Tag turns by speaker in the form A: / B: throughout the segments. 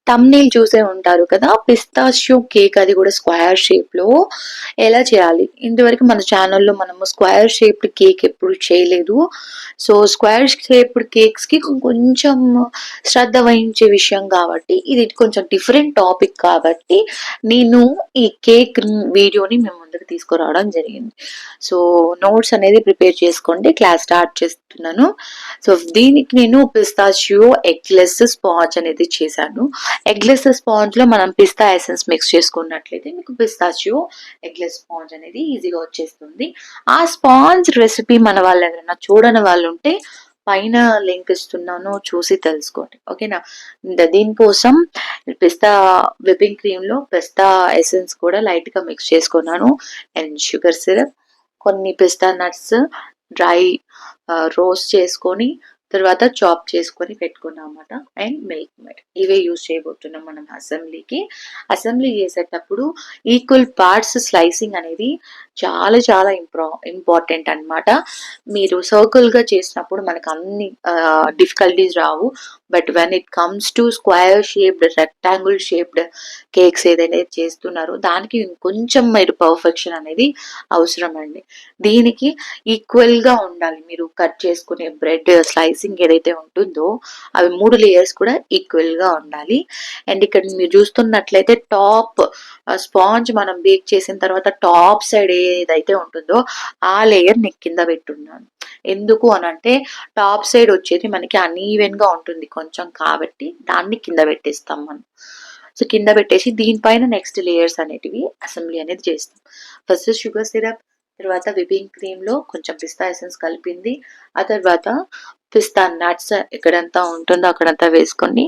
A: Thumbnail చూసే ఉంటారు కదా! పిస్తాషియో కేక్ అది కూడా స్క్వేర్ షేప్‌లో ఎలా చేయాలి? ఇంతవరకు మన ఛానెల్‌లో మనము స్క్వేర్ షేప్డ్ కేక్ ఎప్పుడు చేయలేదు. సో, స్క్వేర్ షేప్డ్ కేక్స్‌కి కొంచెం శ్రద్ధ వహించే విషయం కాబట్టి, ఇది కొంచెం డిఫరెంట్ టాపిక్ కాబట్టి, నేను ఈ కేక్ వీడియోని మీ ముందుకు తీసుకురావడం జరిగింది. సో, నోట్స్ అనేది ప్రిపేర్ చేసుకోండి. క్లాస్ స్టార్ట్ చేస్తున్నాను. సో, దీనికి నేను పిస్తాచియో ఎగ్లెస్ స్పాంజ్ అనేది చేశాను. ఎగ్లెస్ స్పాంజ్‌లో మనం పిస్తా ఎసెన్స్ మిక్స్ చేసుకున్నట్లయితే మీకు పిస్తాచియో ఎగ్లెస్ స్పాంజ్ అనేది ఈజీగా వచ్చేస్తుంది. ఆ స్పాంజ్ రెసిపీ మన వాళ్ళు ఎవరైనా చూడని వాళ్ళు ఉంటే పైన లింక్ ఇస్తున్నాను, చూసి తెలుసుకోండి. ఓకేనా? దీనికోసం పిస్తా విప్పింగ్ క్రీమ్‌లో పిస్తా ఎసెన్స్ కూడా లైట్‌గా మిక్స్ చేసుకున్నాను. అండ్ షుగర్ సిరప్, కొన్ని పిస్తా నట్స్ డ్రై రోస్ట్ చేసుకొని, తర్వాత చాప్ చేసుకొని పెట్టుకున్నామన్నమాట. అండ్ మిల్క్ మేడ్ ఇవే యూజ్ చేయబోతున్నాం మనం అసెంబ్లీకి. అసెంబ్లీ చేసేటప్పుడు ఈక్వల్ పార్ట్స్ స్లైసింగ్ అనేది చాలా చాలా ఇంపార్టెంట్ అన్నమాట. మీరు సర్కిల్‌గా చేసినప్పుడు మనకు అన్ని difficulties Rao. But when it comes to square shaped, rectangle shaped cakes ఏదైతే చేస్తున్నారో దానికి ఇంకొంచెం మీరు పర్ఫెక్షన్ అనేది అవసరం అండి. దీనికి ఈక్వల్‌గా ఉండాలి. మీరు కట్ చేసుకునే బ్రెడ్ స్లైసింగ్ ఏదైతే ఉంటుందో అవి 3 లేయర్స్ కూడా ఈక్వల్‌గా ఉండాలి. అండ్ ఇక్కడ మీరు చూస్తున్నట్లయితే టాప్ స్పాంజ్ మనం బేక్ చేసిన తర్వాత టాప్ సైడ్ ఏదైతే ఉంటుందో ఆ లేయర్ నేను కింద పెట్టున్నాను. ఎందుకు అనంటే టాప్ సైడ్ వచ్చేది మనకి అన్ఈవెన్ గా ఉంటుంది కొంచెం, కాబట్టి దాన్ని కింద పెట్టేస్తాం మనం. సో, కింద పెట్టేసి దీనిపైన నెక్స్ట్ లేయర్స్ అనేటివి అసెంబ్లీ అనేది చేస్తాం. ఫస్ట్ షుగర్ సిరప్, తర్వాత విపింగ్ క్రీమ్ లో కొంచెం పిస్తా ఎసెన్స్ కలిపింది, ఆ తర్వాత పిస్తా నట్స్ ఎక్కడంతా ఉంటుందో అక్కడంతా వేసుకొని,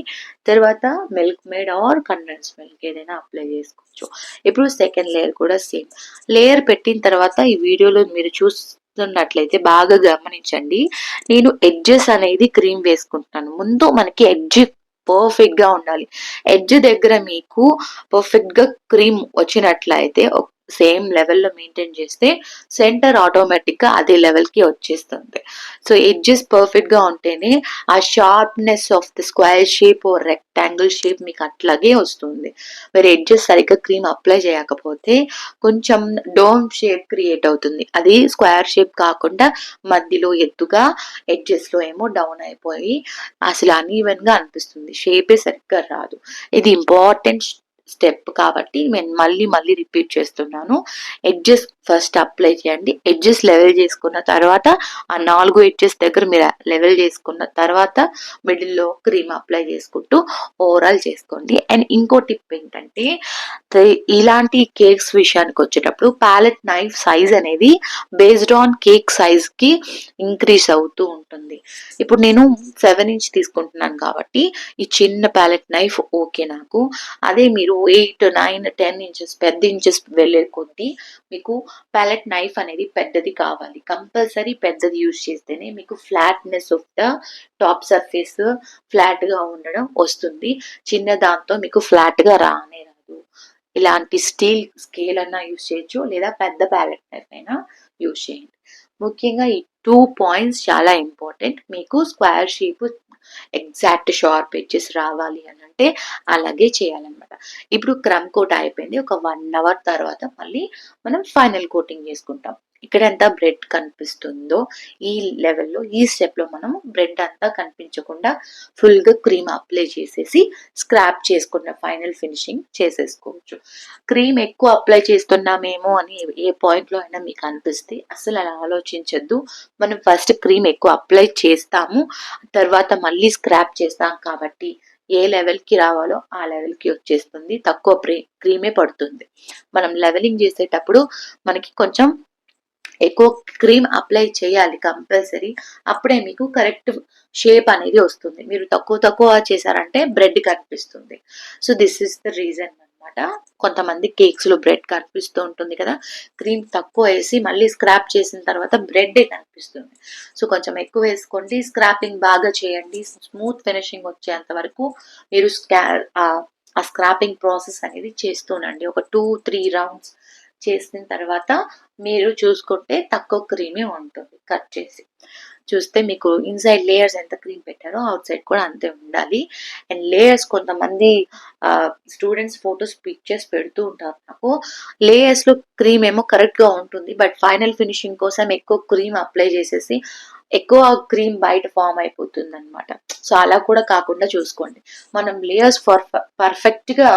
A: తర్వాత Milkmaid or condensed milk ఏదైనా అప్లై చేసుకోవచ్చు. ఇప్పుడు సెకండ్ లేయర్ కూడా సేమ్ లేయర్ పెట్టిన తర్వాత ఈ వీడియోలో మీరు చూస్తున్నట్లయితే బాగా గమనించండి. నేను ఎడ్జెస్ అనేది క్రీమ్ వేసుకుంటున్నాను. ముందు మనకి ఎడ్జ్ పర్ఫెక్ట్ గా ఉండాలి. ఎడ్జ్ దగ్గర మీకు పర్ఫెక్ట్ గా క్రీమ్ వచ్చినట్లయితే సేమ్ లెవెల్లో మెయింటైన్ చేస్తే సెంటర్ ఆటోమేటిక్ గా అదే లెవెల్ కి వచ్చేస్తుంది. సో, ఎడ్జెస్ పర్ఫెక్ట్ గా ఉంటేనే ఆ sharpness of the square shape ఓ రెక్టాంగిల్ షేప్ మీకు అట్లాగే వస్తుంది. మీరు ఎడ్జెస్ సరిగ్గా క్రీమ్ అప్లై చేయకపోతే కొంచెం డోమ్ షేప్ క్రియేట్ అవుతుంది. అది స్క్వేర్ షేప్ కాకుండా మధ్యలో ఎత్తుగా, ఎడ్జెస్ లో ఏమో డౌన్ అయిపోయి అసలు అన్ఈవెన్ గా అనిపిస్తుంది. షేపే సరిగ్గా రాదు. ఇది ఇంపార్టెంట్ స్టెప్ కాబట్టి నేను మళ్ళీ మళ్ళీ రిపీట్ చేస్తున్నాను. ఎడ్జెస్ ఫస్ట్ అప్లై చేయండి. ఎడ్జెస్ లెవెల్ చేసుకున్న తర్వాత ఆ 4 ఎడ్జెస్ దగ్గర మీరు లెవెల్ చేసుకున్న తర్వాత మిడిల్లో క్రీమ్ అప్లై చేసుకుంటూ ఓవరాల్ చేసుకోండి. అండ్ ఇంకో టిప్ ఏంటంటే ఇలాంటి కేక్స్ విషయానికి వచ్చేటప్పుడు ప్యాలెట్ నైఫ్ సైజ్ అనేది బేస్డ్ ఆన్ కేక్ సైజ్ కి ఇంక్రీజ్ అవుతూ ఉంటుంది. ఇప్పుడు నేను 7 ఇంచ్ తీసుకుంటున్నాను కాబట్టి ఈ చిన్న ప్యాలెట్ నైఫ్ ఓకే నాకు. అదే మీరు 8, 9, 10 ఇంచెస్ పెద్ద ఇంచెస్ వెళ్ళే కొద్దీ మీకు ప్యాలెట్ నైఫ్ అనేది పెద్దది కావాలి. కంపల్సరీ పెద్దది యూజ్ చేస్తేనే మీకు flatness of the top surface flat గా ఉండడం వస్తుంది. చిన్న దాంతో మీకు ఫ్లాట్ గా రానే రాదు. ఇలాంటి స్టీల్ స్కేల్ అన్నా యూజ్ చేయొచ్చు, లేదా పెద్ద ప్యాలెట్ నైఫ్ అయినా యూజ్ చేయండి. ముఖ్యంగా ఈ 2 పాయింట్స్ చాలా ఇంపార్టెంట్. మీకు square shape exact sharp edges రావాలి అని అంటే అలాగే చేయాలన్నమాట. ఇప్పుడు క్రమ్ కోట్ అయిపోయింది. ఒక 1 అవర్ తర్వాత మళ్ళీ మనం ఫైనల్ కోటింగ్ చేసుకుంటాం. ఇక్కడ ఎంత బ్రెడ్ కనిపిస్తుందో ఈ లెవెల్లో ఈ స్టెప్ లో మనం బ్రెడ్ అంతా కనిపించకుండా ఫుల్ గా క్రీమ్ అప్లై చేసేసి స్క్రాప్ చేసుకున్న ఫైనల్ ఫినిషింగ్ చేసేసుకోవచ్చు. క్రీమ్ ఎక్కువ అప్లై చేస్తున్నామేమో అని ఏ పాయింట్ లో అయినా మీకు అనిపిస్తే అసలు అలా ఆలోచించొద్దు. మనం ఫస్ట్ క్రీమ్ ఎక్కువ అప్లై చేస్తాము, తర్వాత మళ్ళీ స్క్రాప్ చేస్తాం కాబట్టి ఏ లెవెల్ కి రావాలో ఆ లెవెల్ కి వచ్చేస్తుంది. తక్కువ క్రీమే పడుతుంది. మనం లెవెలింగ్ చేసేటప్పుడు మనకి కొంచెం ఎక్కువ క్రీమ్ అప్లై చేయాలి కంపల్సరీ. అప్పుడే మీకు కరెక్ట్ షేప్ అనేది వస్తుంది. మీరు తక్కువ చేశారంటే బ్రెడ్ కనిపిస్తుంది. So, this is the reason అన్నమాట. కొంతమంది కేక్స్ లో బ్రెడ్ కనిపిస్తూ ఉంటుంది కదా, క్రీమ్ తక్కువ వేసి మళ్ళీ స్క్రాప్ చేసిన తర్వాత బ్రెడ్ కనిపిస్తుంది. సో, కొంచెం ఎక్కువ వేసుకోండి, స్క్రాపింగ్ బాగా చేయండి, స్మూత్ ఫినిషింగ్ వచ్చేంత వరకు మీరు ఆ స్క్రాపింగ్ ప్రాసెస్ అనేది చేస్తూనండి. ఒక 2-3 రౌండ్స్ చేసిన తర్వాత మీరు చూసుకుంటే తక్కువ క్రీమే ఉంటుంది. కట్ చేసి చూస్తే మీకు ఇన్సైడ్ లేయర్స్ ఎంత క్రీమ్ పెట్టారో అవుట్ సైడ్ కూడా అంతే ఉండాలి. అండ్ లేయర్స్ కొంతమంది స్టూడెంట్స్ ఫొటోస్ పిక్చర్స్ పెడుతూ ఉంటారు నాకు. లేయర్స్లో క్రీమ్ ఏమో కరెక్ట్గా ఉంటుంది, బట్ ఫైనల్ ఫినిషింగ్ కోసం ఎక్కువ క్రీమ్ అప్లై చేసేసి ఎక్కువ క్రీమ్ బయట ఫామ్ అయిపోతుంది అనమాట. సో అలా కూడా కాకుండా చూసుకోండి. మనం లేయర్స్ పర్ఫెక్ట్గా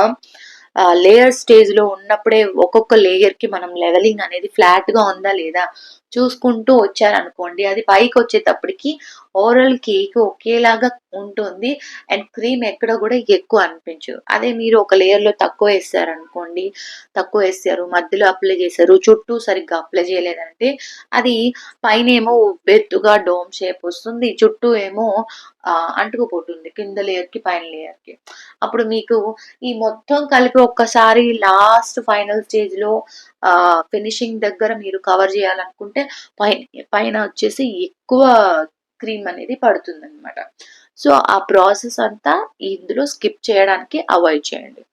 A: లేయర్ స్టేజ్లో ఉన్నప్పుడే ఒక్కొక్క లేయర్కి మనం లెవెలింగ్ అనేది ఫ్లాట్గా ఉందా లేదా చూసుకుంటూ వచ్చారనుకోండి, అది పైకి వచ్చేటప్పటికి ఓవరాల్ కేక్ ఒకేలాగా ఉంటుంది అండ్ క్రీమ్ ఎక్కడ కూడా ఎక్కువ అనిపించదు. అదే మీరు ఒక లేయర్లో తక్కువ వేసారనుకోండి, తక్కువ వేసారు, మధ్యలో అప్లై చేశారు, చుట్టూ సరిగ్గా అప్లై చేయలేదంటే అది పైన ఏమో బెత్తుగా డోమ్ షేప్ వస్తుంది, చుట్టూ ఏమో అంటుకుపోతుంది కింద లేయర్కి పైన లేయర్కి. అప్పుడు మీకు ఈ మొత్తం కలిపి ఒక్కసారి లాస్ట్ ఫైనల్ స్టేజ్లో ఫినిషింగ్ దగ్గర మీరు కవర్ చేయాలనుకుంటే పైన వచ్చేసి ఎక్కువ క్రీమ్ అనేది పడుతుంది అనమాట. సో ఆ ప్రాసెస్ అంతా ఇందులో స్కిప్ చేయడానికి అవాయిడ్ చేయండి.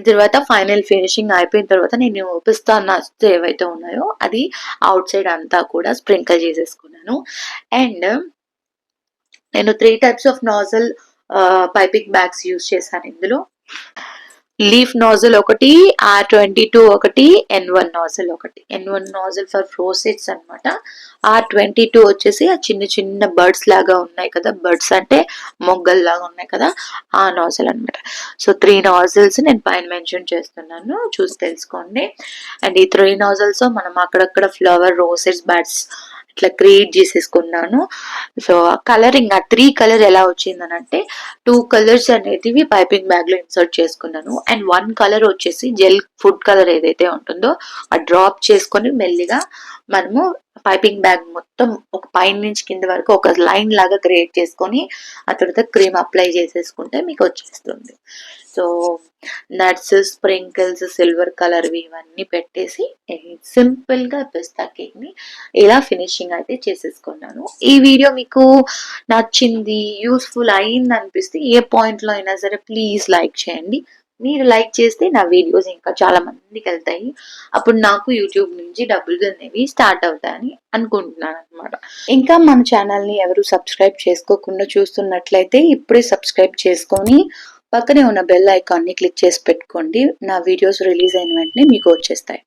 A: తర్వాత ఫైనల్ ఫినిషింగ్ అయిపోయిన తర్వాత నేను పిస్తా నట్స్ ఏవైతే ఉన్నాయో అది అవుట్ సైడ్ అంతా కూడా స్ప్రింకిల్ చేసేసుకున్నాను. అండ్ నేను 3 types of nozzle piping bags use చేశాను ఇందులో. లీఫ్ నాజల్ ఒకటి, R22 ఒకటి, N1 నాజల్ ఒకటి. N1 నాజల్ ఫర్ రోసెట్స్ అనమాట. R22 వచ్చేసి ఆ చిన్న చిన్న బర్డ్స్ లాగా ఉన్నాయి కదా, బర్డ్స్ అంటే మొగ్గల్ లాగా ఉన్నాయి కదా, ఆ నాజల్ అనమాట. సో 3 నాజల్స్ నేను పైన మెన్షన్ చేస్తున్నాను, చూసి తెలుసుకోండి. అండ్ ఈ 3 నాజల్స్ మనం అక్కడక్కడ ఫ్లవర్ రోసెట్స్ బర్డ్స్ ఇట్లా క్రియేట్ చేసేసుకున్నాను. సో కలరింగ్ ఆ 3 కలర్ ఎలా వచ్చిందనంటే 2 కలర్స్ అనేటివి పైపింగ్ బ్యాగ్ లో ఇన్సర్ట్ చేసుకున్నాను అండ్ 1 కలర్ వచ్చేసి జెల్ ఫుడ్ కలర్ ఏదైతే ఉంటుందో ఆ డ్రాప్ చేసుకొని మెల్లిగా మనము పైపింగ్ బ్యాగ్ మొత్తం ఒక పైన నుంచి కింద వరకు ఒక లైన్ లాగా క్రియేట్ చేసుకొని ఆ తర్వాత క్రీమ్ అప్లై చేసేసుకుంటే మీకు వచ్చేస్తుంది. So nuts, sprinkles, silver colour ఇవన్నీ పెట్టేసి సింపుల్ గా పిస్తా కేక్ ని ఇలా ఫినిషింగ్ అయితే చేసేసుకున్నాను. ఈ వీడియో మీకు నచ్చింది, యూస్ఫుల్ అయింది అనిపిస్తే ఏ పాయింట్ లో అయినా సరే ప్లీజ్ లైక్ చేయండి. మీరు లైక్ చేస్తే నా వీడియోస్ ఇంకా చాలా మందికి వెళ్తాయి, అప్పుడు నాకు యూట్యూబ్ నుంచి డబ్బులు అనేవి స్టార్ట్ అవుతాయని అనుకుంటున్నాను అనమాట. ఇంకా మన ఛానల్ ని ఎవరు సబ్స్క్రైబ్ చేసుకోకుండా చూస్తున్నట్లయితే ఇప్పుడే సబ్స్క్రైబ్ చేసుకొని పక్కనే ఉన్న బెల్ ఐకాన్ ని క్లిక్ చేసి పెట్టుకోండి. నా వీడియోస్ రిలీజ్ అయిన వెంటనే మీకు వచ్చేస్తాయి.